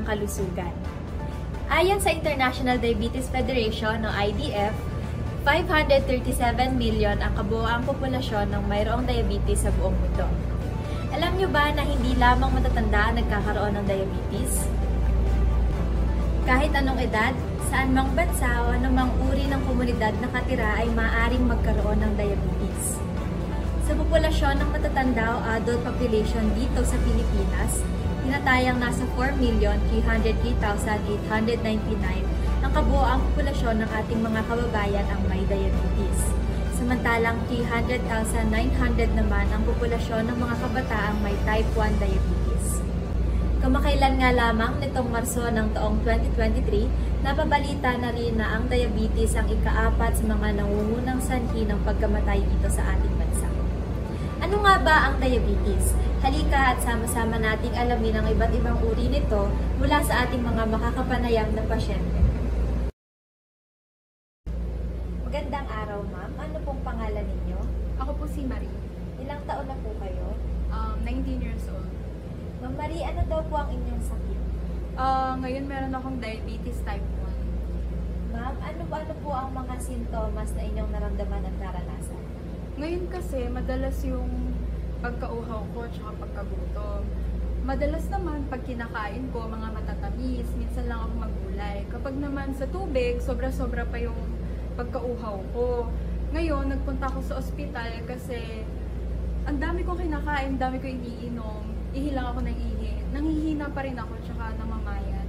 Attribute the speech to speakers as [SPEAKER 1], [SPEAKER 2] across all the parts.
[SPEAKER 1] kalusugan. Ayon sa International Diabetes Federation o IDF, 537 million ang kabuoang populasyon ng mayroong diabetes sa buong mundo. Alam niyo ba na hindi lamang matatanda ang nagkakaroon ng diabetes? Kahit anong edad, saan mang bansa o anumang uri ng komunidad na katira ay maaaring magkaroon ng diabetes. Sa populasyon ng matatanda o adult population dito sa Pilipinas, tinatayang nasa 4,303,899 ang kabuoang populasyon ng ating mga kababayan ang may diabetes. Samantalang 300,900 naman ang populasyon ng mga kabataang may type 1 diabetes. Kamakailan nga lamang nitong Marso ng taong 2023, napabalita na rin na ang diabetes ang ika-4 sa mga nangungunang sanhi ng pagkamatay dito sa ating bansa. Ano nga ba ang diabetes? Halika at sama-sama nating alamin ang iba't ibang uri nito mula sa ating mga makakapanayam na pasyente. Magandang araw, ma'am. Ano pong pangalan ninyo?
[SPEAKER 2] Ako po si Marie.
[SPEAKER 1] Ilang taon na po kayo?
[SPEAKER 2] 19 years old.
[SPEAKER 1] Ma'am Marie, ano daw po ang inyong sakit?
[SPEAKER 2] Ngayon meron akong diabetes type 1.
[SPEAKER 1] Ma'am, ano po ang mga sintomas na inyong naramdaman at naranasan?
[SPEAKER 2] Ngayon kasi madalas yung pagkauhaw ko at pagkagutom. Madalas naman pag kinakain ko mga matatamis, minsan lang ako maggulay. Kapag naman sa tubig, sobra-sobra pa yung pagkauhaw ko. Ngayon, nagpunta ako sa ospital kasi ang dami kong kinakain, dami ko iniinom, ihilang ako ng ihi. Nanghihina pa rin ako tsaka namamayat.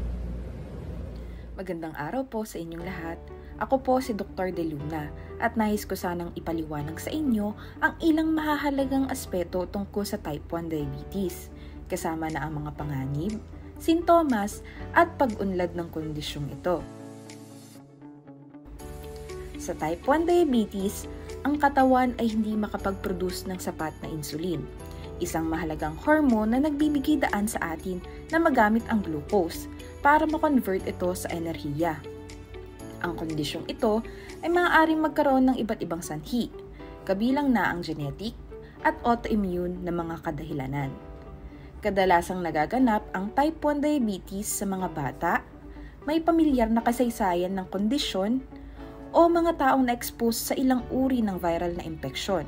[SPEAKER 3] Magandang araw po sa inyong lahat. Ako po si Dr. De Luna at nais ko sanang ipaliwanag sa inyo ang ilang mahahalagang aspeto tungkol sa type 1 diabetes, kasama na ang mga panganib, sintomas at pag-unlad ng kondisyong ito. Sa type 1 diabetes, ang katawan ay hindi makapag-produce ng sapat na insulin, isang mahalagang hormone na nagbibigay daan sa atin na magamit ang glucose para ma-convert ito sa enerhiya. Ang kondisyong ito ay maaaring magkaroon ng iba't ibang sanhi, kabilang na ang genetic at autoimmune na mga kadahilanan. Kadalasang nagaganap ang type 1 diabetes sa mga bata, may pamilyar na kasaysayan ng kondisyon, o mga taong na-expose sa ilang uri ng viral na impeksyon.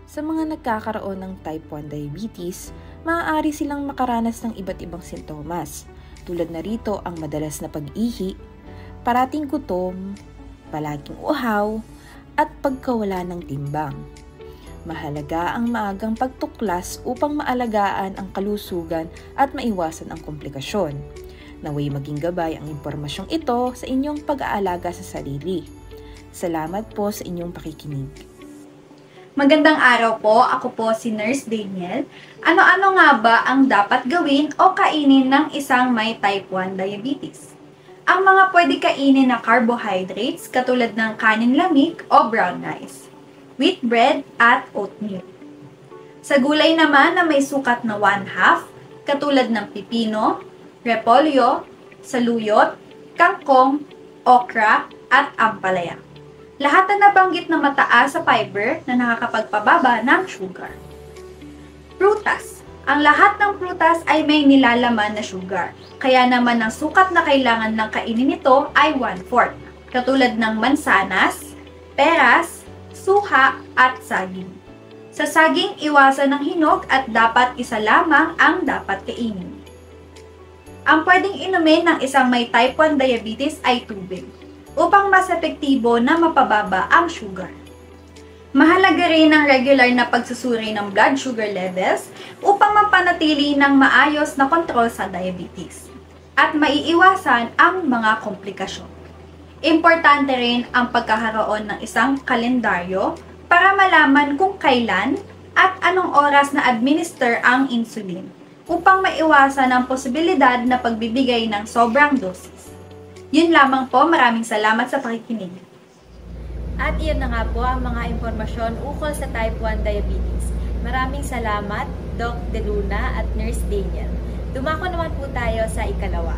[SPEAKER 3] Sa mga nagkakaroon ng type 1 diabetes, maaari silang makaranas ng iba't ibang sintomas, tulad na rito ang madalas na pag-ihi, parating gutom, palaging uhaw, at pagkawala ng timbang. Mahalaga ang maagang pagtuklas upang maalagaan ang kalusugan at maiwasan ang komplikasyon. Naway maging gabay ang impormasyong ito sa inyong pag-aalaga sa sarili. Salamat po sa inyong pakikinig.
[SPEAKER 4] Magandang araw po, ako po si Nurse Daniel. Ano-ano nga ba ang dapat gawin o kainin ng isang may type 1 diabetes? Ang mga pwede kainin na carbohydrates katulad ng kanin lamig o brown rice, wheat bread at oatmeal. Sa gulay naman na may sukat na 1/2, katulad ng pipino, repolyo, saluyot, kangkong, okra, at ampalaya. Lahat na nabanggit na mataas sa fiber na nakakapagpababa ng sugar. Prutas. Ang lahat ng prutas ay may nilalaman na sugar. Kaya naman ang sukat na kailangan ng kainin nito ay 1/4. Katulad ng mansanas, peras, suha, at saging. Sa saging, iwasan ng hinog at dapat isa lamang ang dapat kainin. Ang pwedeng inumin ng isang may type 1 diabetes ay tubig, upang mas epektibo na mapababa ang sugar. Mahalaga rin ang regular na pagsusuri ng blood sugar levels upang mapanatili ng maayos na kontrol sa diabetes at maiiwasan ang mga komplikasyon. Importante rin ang pagkakaroon ng isang kalendaryo para malaman kung kailan at anong oras na administer ang insulin upang maiwasan ang posibilidad na pagbibigay ng sobrang dosis. Yun lamang po, maraming salamat sa pakikinig.
[SPEAKER 1] At iyon na nga po ang mga impormasyon ukol sa type 1 diabetes. Maraming salamat, Doc De Luna at Nurse Daniel. Dumako naman po tayo sa ikalawa.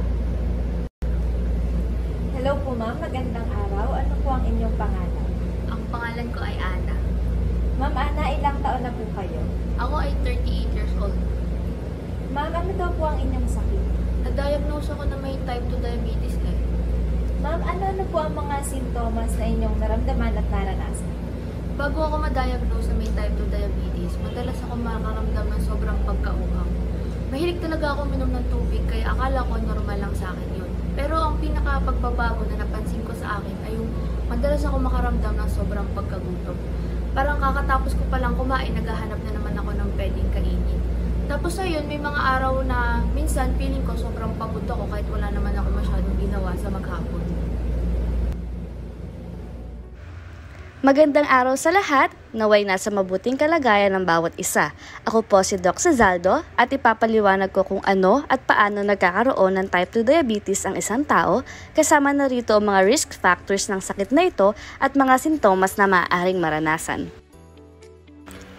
[SPEAKER 1] Hello po ma'am, magandang araw. Ano po ang inyong pangalan?
[SPEAKER 5] Ang pangalan ko ay Ana.
[SPEAKER 1] Ma'am Ana, ilang taon na po kayo?
[SPEAKER 5] Ako ay 38 years old.
[SPEAKER 1] Ma'am, ano daw po ang inyong sakit?
[SPEAKER 5] Na-diagnose ako na may type 2 diabetes eh.
[SPEAKER 1] Ma'am, ano po ang mga sintomas na inyong naramdaman at naranasan?
[SPEAKER 5] Bago ako ma-diagnose na may type 2 diabetes, madalas ako makakaramdam ng sobrang pagkauhaw. Mahilig talaga ako minom ng tubig kaya akala ko normal lang sa akin yun. Pero ang pinaka-pagbabago na napansin ko sa akin ay yung madalas ako makaramdam ng sobrang pagkagutom. Parang kakatapos ko palang kumain, naghahanap na naman ako ng pwedeng kainin. Tapos ayun, may mga araw na minsan feeling ko sobrang pagod ako kahit wala naman ako masyadong ginawa sa maghapon.
[SPEAKER 6] Magandang araw sa lahat, naway nasa mabuting kalagayan ng bawat isa. Ako po si Doc Cezaldo at ipapaliwanag ko kung ano at paano nagkakaroon ng type 2 diabetes ang isang tao, kasama na rito ang mga risk factors ng sakit na ito at mga sintomas na maaaring maranasan.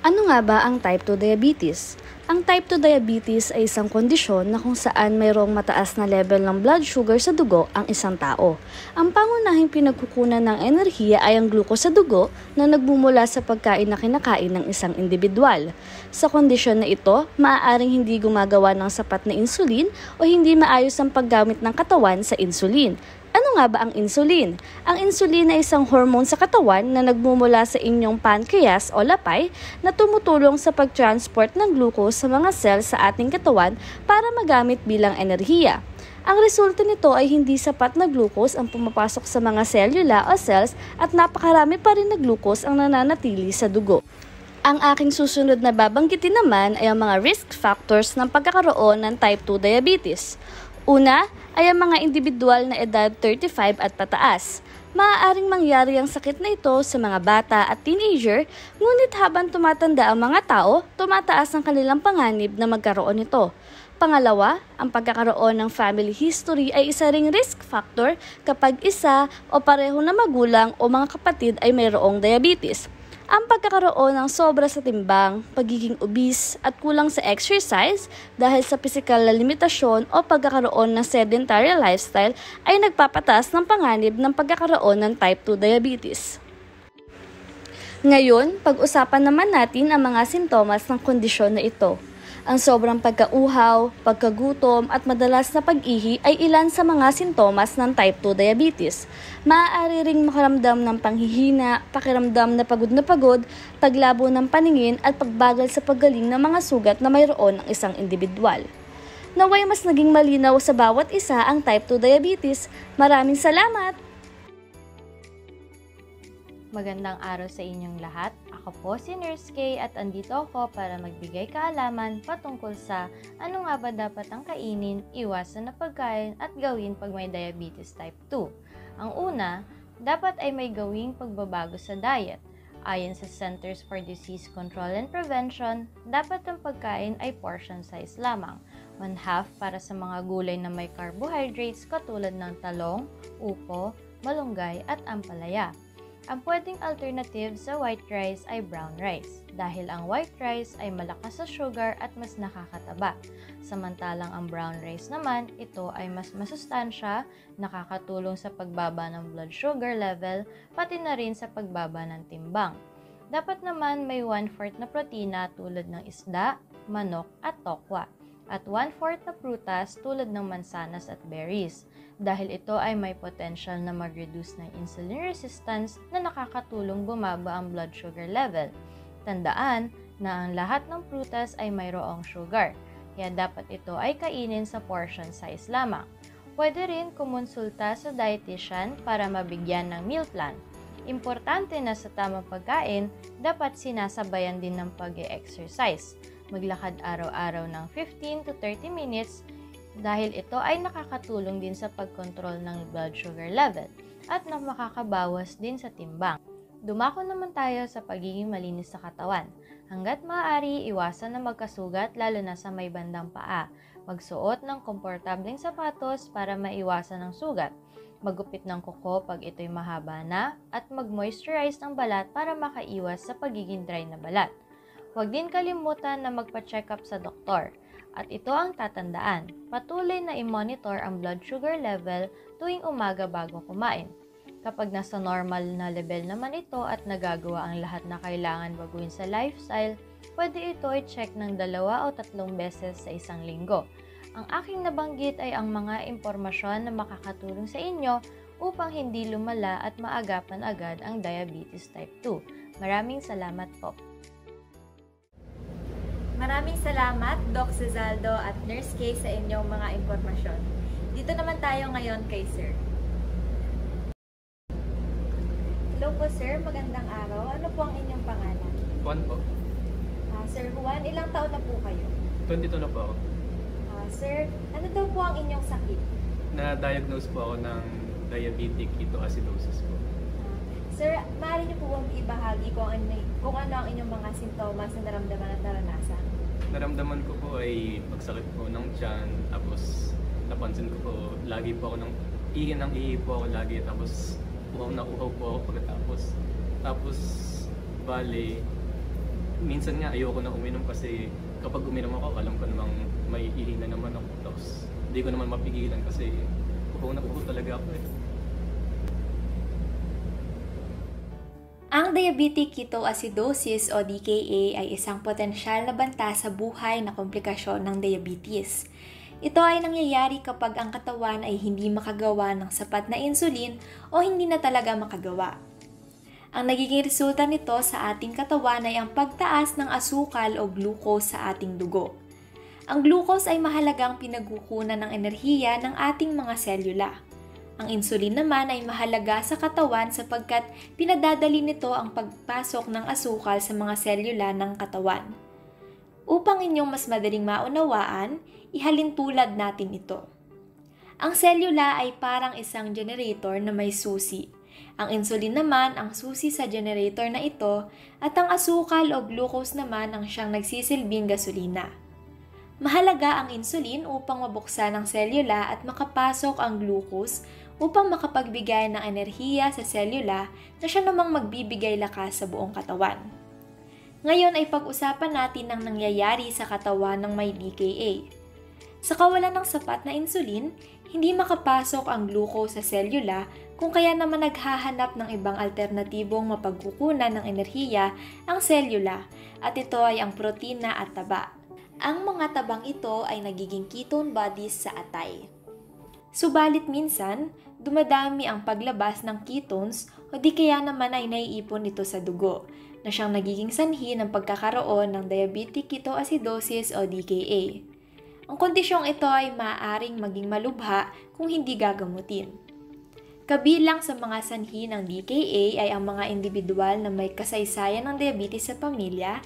[SPEAKER 6] Ano nga ba ang type 2 diabetes? Ang type 2 diabetes ay isang kondisyon na kung saan mayroong mataas na level ng blood sugar sa dugo ang isang tao. Ang pangunahing pinagkukunan ng enerhiya ay ang glucose sa dugo na nagmumula sa pagkain na kinakain ng isang individual. Sa kondisyon na ito, maaaring hindi gumagawa ng sapat na insulin o hindi maayos ang paggamit ng katawan sa insulin. Ano nga ba ang insulin? Ang insulin ay isang hormone sa katawan na nagmumula sa inyong pancreas o lapay na tumutulong sa pag-transport ng glucose sa mga cells sa ating katawan para magamit bilang enerhiya. Ang resulta nito ay hindi sapat na glucose ang pumapasok sa mga selula o cells at napakarami pa rin na glucose ang nananatili sa dugo. Ang aking susunod na babanggitin naman ay ang mga risk factors ng pagkakaroon ng type 2 diabetes. Una ay ang mga individual na edad 35 at pataas. Maaaring mangyari ang sakit na ito sa mga bata at teenager, ngunit habang tumatanda ang mga tao, tumataas ang kanilang panganib na magkaroon nito. Pangalawa, ang pagkakaroon ng family history ay isa ring risk factor kapag isa o pareho na magulang o mga kapatid ay mayroong diabetes. Ang pagkakaroon ng sobra sa timbang, pagiging obese at kulang sa exercise dahil sa pisikal na limitasyon o pagkakaroon ng sedentary lifestyle ay nagpapataas ng panganib ng pagkakaroon ng type 2 diabetes. Ngayon, pag-usapan naman natin ang mga sintomas ng kondisyon na ito. Ang sobrang pagkauhaw, pagkagutom at madalas na pag-ihi ay ilan sa mga sintomas ng type 2 diabetes. Maaari ring makaramdam ng panghihina, pakiramdam na pagod, paglabo ng paningin at pagbagal sa paggaling ng mga sugat na mayroon ng isang individual. Naway mas naging malinaw sa bawat isa ang type 2 diabetes. Maraming salamat!
[SPEAKER 1] Magandang araw sa inyong lahat. Ako po si Nurse Kay at andito ako para magbigay kaalaman patungkol sa ano nga ba dapat ang kainin, iwasan na pagkain at gawin pag may diabetes type 2. Ang una, dapat ay may gawing pagbabago sa diet. Ayon sa Centers for Disease Control and Prevention, dapat ang pagkain ay portion size lamang. 1/2 para sa mga gulay na may carbohydrates katulad ng talong, upo, malunggay at ampalaya. Ang pwedeng alternative sa white rice ay brown rice dahil ang white rice ay malakas sa sugar at mas nakakataba. Samantalang ang brown rice naman, ito ay mas masustansya, nakakatulong sa pagbaba ng blood sugar level, pati na rin sa pagbaba ng timbang. Dapat naman may 1/4 na protina tulad ng isda, manok at tokwa at 1/4 na prutas tulad ng mansanas at berries. Dahil ito ay may potential na mag-reduce ng insulin resistance na nakakatulong bumaba ang blood sugar level. Tandaan na ang lahat ng prutas ay mayroong sugar, kaya dapat ito ay kainin sa portion size lamang. Pwede rin kumonsulta sa dietitian para mabigyan ng meal plan. Importante na sa tamang pagkain, dapat sinasabayan din ng pag-e-exercise. Maglakad araw-araw ng 15 to 30 minutes dahil ito ay nakakatulong din sa pagkontrol ng blood sugar level at na makakabawas din sa timbang. Dumako naman tayo sa pagiging malinis sa katawan. Hanggat maaari, iwasan na magkasugat lalo na sa may bandang paa. Magsuot ng komportableng sapatos para maiwasan ang sugat. Magupit ng kuko pag ito'y mahaba na at mag-moisturize ng balat para makaiwas sa pagiging dry na balat. Huwag din kalimutan na magpa-check up sa doktor. At ito ang tatandaan, patuloy na i-monitor ang blood sugar level tuwing umaga bago kumain. Kapag nasa normal na level naman ito at nagagawa ang lahat na kailangan baguhin sa lifestyle, pwede ito i-check ng 2 o 3 beses sa isang linggo. Ang aking nabanggit ay ang mga impormasyon na makakatulong sa inyo upang hindi lumala at maagapan agad ang diabetes type 2. Maraming salamat po. Maraming salamat, Doc Cezaldo at Nurse Kay sa inyong mga impormasyon. Dito naman tayo ngayon kay Sir. Hello po Sir, magandang araw. Ano po ang inyong pangalan?
[SPEAKER 7] Juan po.
[SPEAKER 1] Sir Juan, ilang taon na po kayo?
[SPEAKER 7] 22 na po ako.
[SPEAKER 1] Sir, ano daw po ang inyong sakit?
[SPEAKER 7] Na-diagnose po ako ng diabetic ketoacidosis po.
[SPEAKER 1] Sir, maaari niyo po bang ibahagi kung ano ang inyong mga sintomas na naramdaman at naranasan?
[SPEAKER 7] Naramdaman ko po ay pagsakit po ng tiyan, tapos napansin ko po, lagi po ako ihi po ako lagi, tapos uhaw na uhaw po ako pagkatapos. Tapos, bale, minsan nga ayoko na uminom kasi kapag uminom ako, alam ko namang may ihi na naman ako. Tapos, hindi ko naman mapigilan kasi uhaw na uhaw talaga ako eh.
[SPEAKER 1] Ang diabetic ketoacidosis o DKA ay isang potensyal na banta sa buhay na komplikasyon ng diabetes. Ito ay nangyayari kapag ang katawan ay hindi makagawa ng sapat na insulin o hindi na talaga makagawa. Ang nagiging resulta nito sa ating katawan ay ang pagtaas ng asukal o glucose sa ating dugo. Ang glucose ay mahalagang pinagkukunan ng enerhiya ng ating mga selula. Ang insulin naman ay mahalaga sa katawan sapagkat pinadadali nito ang pagpasok ng asukal sa mga selula ng katawan. Upang inyong mas madaling maunawaan, ihalin tulad natin ito. Ang selula ay parang isang generator na may susi. Ang insulin naman ang susi sa generator na ito at ang asukal o glucose naman ang siyang nagsisilbing gasolina. Mahalaga ang insulin upang mabuksan ang selula at makapasok ang glucose upang makapagbigay ng enerhiya sa selula na siya namang magbibigay lakas sa buong katawan. Ngayon ay pag-usapan natin ang nangyayari sa katawan ng may DKA. Sa kawalan ng sapat na insulin, hindi makapasok ang glucose sa selula kung kaya naman naghahanap ng ibang alternatibong mapagkukunan ng enerhiya ang selula at ito ay ang protina at taba. Ang mga tabang ito ay nagiging ketone bodies sa atay. Subalit minsan, dumadami ang paglabas ng ketones o di kaya naman ay naiipon ito sa dugo na siyang nagiging sanhi ng pagkakaroon ng diabetic ketoacidosis o DKA. Ang kondisyong ito ay maaaring maging malubha kung hindi gagamutin. Kabilang sa mga sanhi ng DKA ay ang mga individual na may kasaysayan ng diabetes sa pamilya,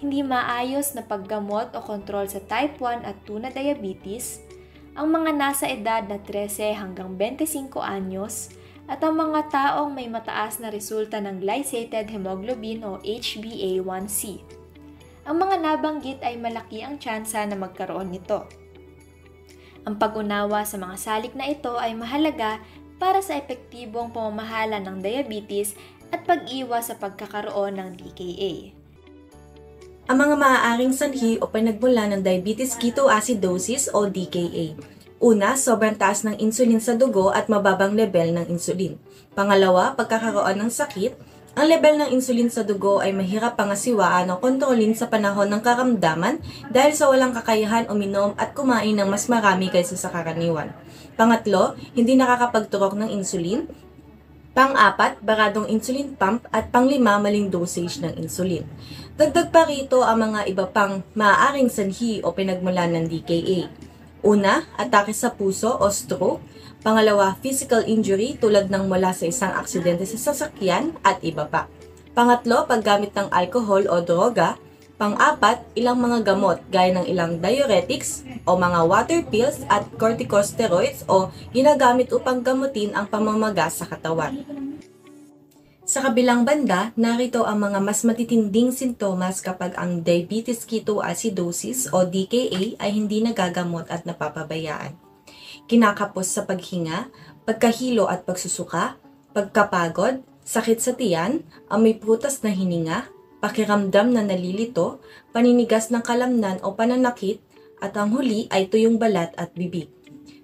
[SPEAKER 1] hindi maayos na paggamot o kontrol sa type 1 at 2 na diabetes, ang mga nasa edad na 13 hanggang 25 anyos, at ang mga taong may mataas na resulta ng glycated hemoglobin o HbA1c. Ang mga nabanggit ay malaki ang tsansa na magkaroon nito. Ang pag-unawa sa mga salik na ito ay mahalaga para sa epektibong pamamahala ng diabetes at pag-iwas sa pagkakaroon ng DKA.
[SPEAKER 8] Ang mga maaaring sanhi o pinagmula ng diabetes ketoacidosis o DKA. Una, sobrang taas ng insulin sa dugo at mababang level ng insulin. Pangalawa, pagkakaroon ng sakit. Ang level ng insulin sa dugo ay mahirap pangasiwaan o kontrolin sa panahon ng karamdaman dahil sa walang kakayahan uminom at kumain ng mas marami kaysa sa karaniwan. Pangatlo, hindi nakakapagturok ng insulin. Pang-apat, baradong insulin pump at pang-lima, maling dosage ng insulin. Dagdag pa rito ang mga iba pang maaaring sanhi o pinagmulan ng DKA. Una, atake sa puso o stroke. Pangalawa, physical injury tulad ng mula sa isang aksidente sa sasakyan at iba pa. Pangatlo, paggamit ng alcohol o droga. Pang-apat, ilang mga gamot gaya ng ilang diuretics o mga water pills at corticosteroids o ginagamit upang gamutin ang pamamaga sa katawan. Sa kabilang banda, narito ang mga mas matitinding sintomas kapag ang diabetes ketoacidosis o DKA ay hindi nagagamot at napapabayaan. Kinakapos sa paghinga, pagkahilo at pagsusuka, pagkapagod, sakit sa tiyan, amoy prutas na hininga, pakiramdam na nalilito, paninigas ng kalamnan o pananakit, at ang huli ay tuyong balat at bibig.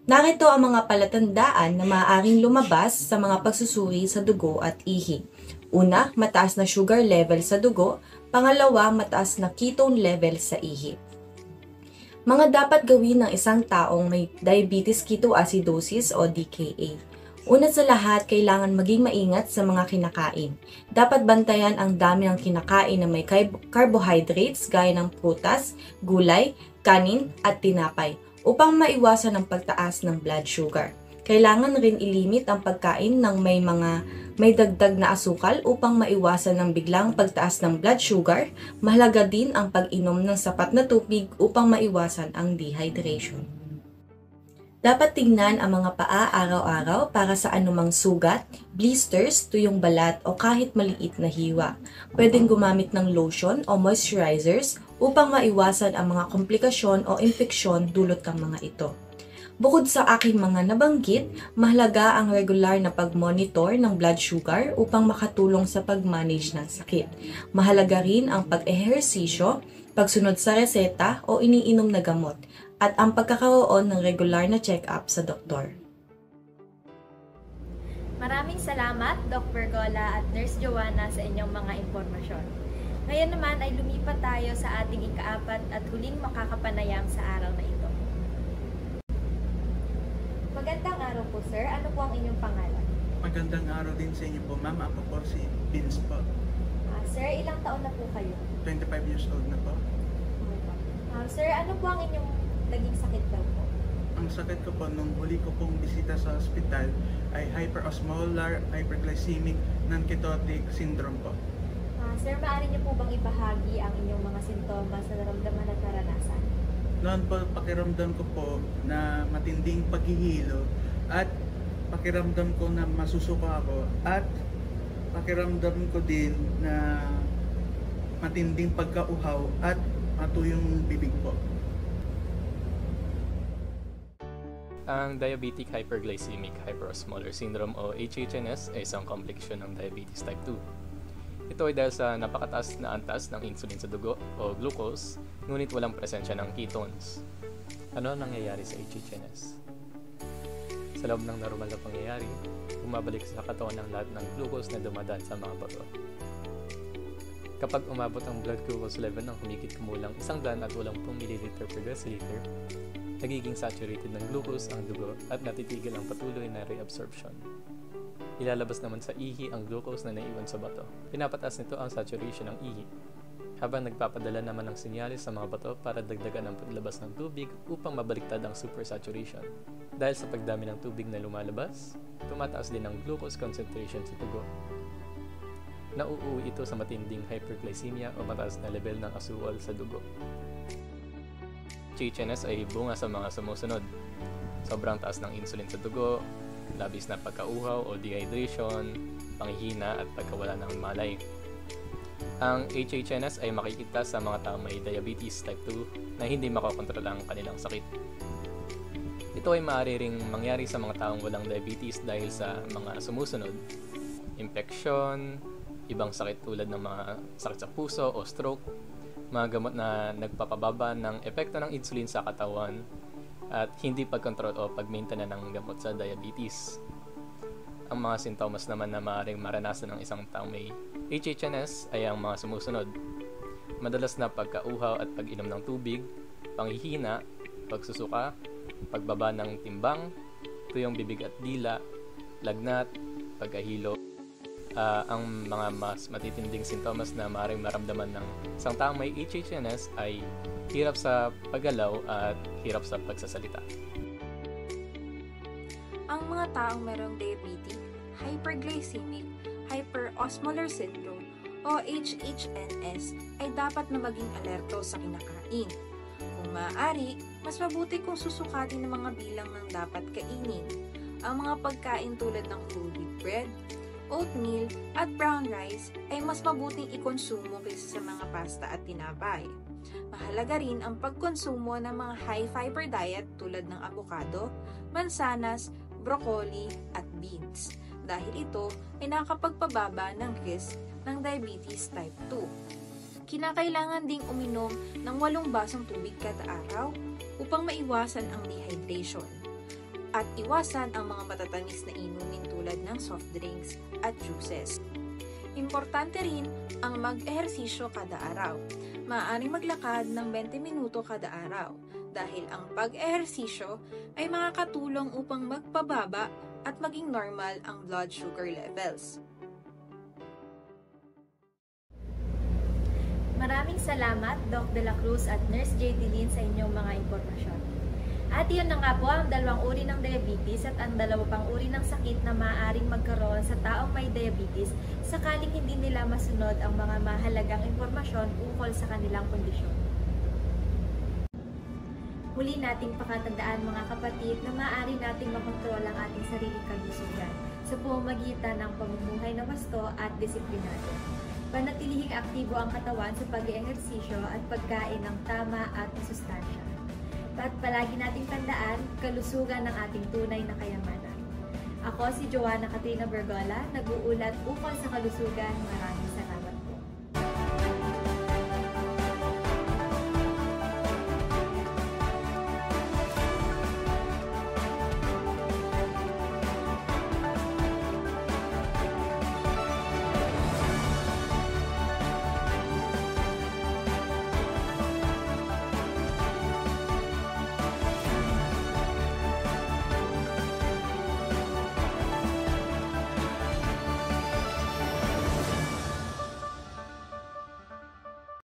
[SPEAKER 8] Narito ang mga palatandaan na maaaring lumabas sa mga pagsusuri sa dugo at ihi. Una, mataas na sugar level sa dugo. Pangalawa, mataas na ketone level sa ihi. Mga dapat gawin ng isang taong may diabetes ketoacidosis o DKA. Una sa lahat, kailangan maging maingat sa mga kinakain. Dapat bantayan ang dami ng kinakain na may carbohydrates gaya ng prutas, gulay, kanin at tinapay upang maiwasan ang pagtaas ng blood sugar. Kailangan rin ilimit ang pagkain ng may dagdag na asukal upang maiwasan ng biglang pagtaas ng blood sugar. Mahalaga din ang pag-inom ng sapat na tubig upang maiwasan ang dehydration. Dapat tingnan ang mga paa araw-araw para sa anumang sugat, blisters, tuyong balat o kahit maliit na hiwa. Pwedeng gumamit ng lotion o moisturizers upang maiwasan ang mga komplikasyon o infeksyon dulot ng mga ito. Bukod sa aking mga nabanggit, mahalaga ang regular na pag-monitor ng blood sugar upang makatulong sa pag-manage ng sakit. Mahalaga rin ang pag-ehersisyo, pagsunod sa reseta o iniinom na gamot, at ang pagkakaroon ng regular na check-up sa doktor.
[SPEAKER 1] Maraming salamat, Dr. Gola at Nurse Joanna sa inyong mga impormasyon. Ngayon naman ay lumipat tayo sa ating ika-4 at huling makakapanayam sa araw na ito. Magandang araw po, sir. Ano po ang inyong pangalan?
[SPEAKER 9] Magandang araw din sa inyo po, ma'am. Ako po si Vince po.
[SPEAKER 1] Sir, ilang taon na po kayo?
[SPEAKER 9] 25 years old na po.
[SPEAKER 1] Sir, ano po ang inyong naging sakit daw po?
[SPEAKER 9] Ang sakit ko po nung huli ko pong bisita sa ospital ay hyperosmolar hyperglycemic non-ketotic syndrome po.
[SPEAKER 1] Sir, maaari niyo po bang ibahagi ang inyong mga sintomas na naramdaman at naranasan?
[SPEAKER 9] Noon po, pakiramdam ko po na matinding paghihilo at pakiramdam ko na masusuka ako at pakiramdam ko din na matinding pagkauhaw at matuyong bibig po.
[SPEAKER 7] Ang diabetic hyperglycemic hyperosmolar syndrome o HHNS ay isang komplikasyon ng diabetes type 2. Ito ay dahil sa napakataas na antas ng insulin sa dugo o glucose, ngunit walang presensya ng ketones. Ano ang nangyayari sa HHNS? Sa loob ng normal na pangyayari, bumabalik sa katawan ng lahat ng glucose na dumadaan sa mga bato. Kapag umabot ang blood glucose level ng humigit kumulang 180 ml per deciliter, nagiging saturated ng glucose ang dugo at natitigil ang patuloy na reabsorption. Ilalabas naman sa ihi ang glucose na naiwan sa bato. Pinapataas nito ang saturation ng ihi, habang nagpapadala naman ng senyales sa mga bato para dagdagan ang paglabas ng tubig upang mabaliktad ang supersaturation. Dahil sa pagdami ng tubig na lumalabas, tumataas din ang glucose concentration sa dugo. Nauuwi ito sa matinding hyperglycemia o mataas na level ng asukal sa dugo. HHNS ay bunga sa mga sumusunod. Sobrang taas ng insulin sa dugo, labis na pagkauhaw o dehydration, panghihina at pagkawala ng malay. Ang HHNS ay makikita sa mga taong may diabetes type 2 na hindi makakontrol ang kanilang sakit. Ito ay maaari ring mangyari sa mga taong walang diabetes dahil sa mga sumusunod: infeksyon, ibang sakit tulad ng mga sakit sa puso o stroke, mga gamot na nagpapababa ng epekto ng insulin sa katawan, at hindi pagkontrol o pagmaintain ng gamot sa diabetes. Ang mga sintomas naman na maaaring maranasan ng isang taong may HHNS ay ang mga sumusunod: madalas na pagkauhaw at pag-inom ng tubig, panghihina, pagsusuka, pagbaba ng timbang, tuyong bibig at dila, lagnat, pagkahilo. Ang mga mas matitinding sintomas na maaaring maramdaman ng isang taong may HHNS ay hirap sa paggalaw at hirap sa pagsasalita.
[SPEAKER 3] Ang mga taong mayroong diabetic, hyperglycemic, hyperosmolar syndrome o HHNS ay dapat na maging alerto sa kinakain. Kung maaari, mas mabuti kung susukatin ng mga bilang ng dapat kainin. Ang mga pagkain tulad ng whole wheat bread, oatmeal at brown rice ay mas mabuting ikonsumo kaysa sa mga pasta at tinapay. Mahalaga rin ang pagkonsumo ng mga high-fiber diet tulad ng avocado, mansanas, broccoli at beans, dahil ito ay nakakapagpababa ng risk ng diabetes type 2. Kinakailangan ding uminom ng 8 basong tubig kada araw upang maiwasan ang dehydration at iwasan ang mga matatamis na inumin tulad ng soft drinks at juices. Importante rin ang mag-ehersisyo kada araw. Maaaring maglakad ng 20 minuto kada araw dahil ang pag-ehersisyo ay makakatulong upang magpababa at maging normal ang blood sugar levels.
[SPEAKER 1] Maraming salamat, Doc De La Cruz at Nurse JD Lin sa inyong mga impormasyon. At yun na nga po ang dalawang uri ng diabetes at ang dalawa pang uri ng sakit na maaaring magkaroon sa taong may diabetes sakaling hindi nila masunod ang mga mahalagang impormasyon ukol sa kanilang kondisyon. Muli nating pakatandaan mga kapatid na maaari nating makontrol ang ating sariling kalusugan sa pamamagitan ng pamumuhay na wasto at disiplinado. Panatilihing aktibo ang katawan sa pag-eehersisyo at pagkain ng tama at masustansya. At palagi nating tandaan, kalusugan ng ating tunay na kayamanan. Ako si Joanna Katrina Bergola, nag-uulat ukol sa kalusugan. Maraming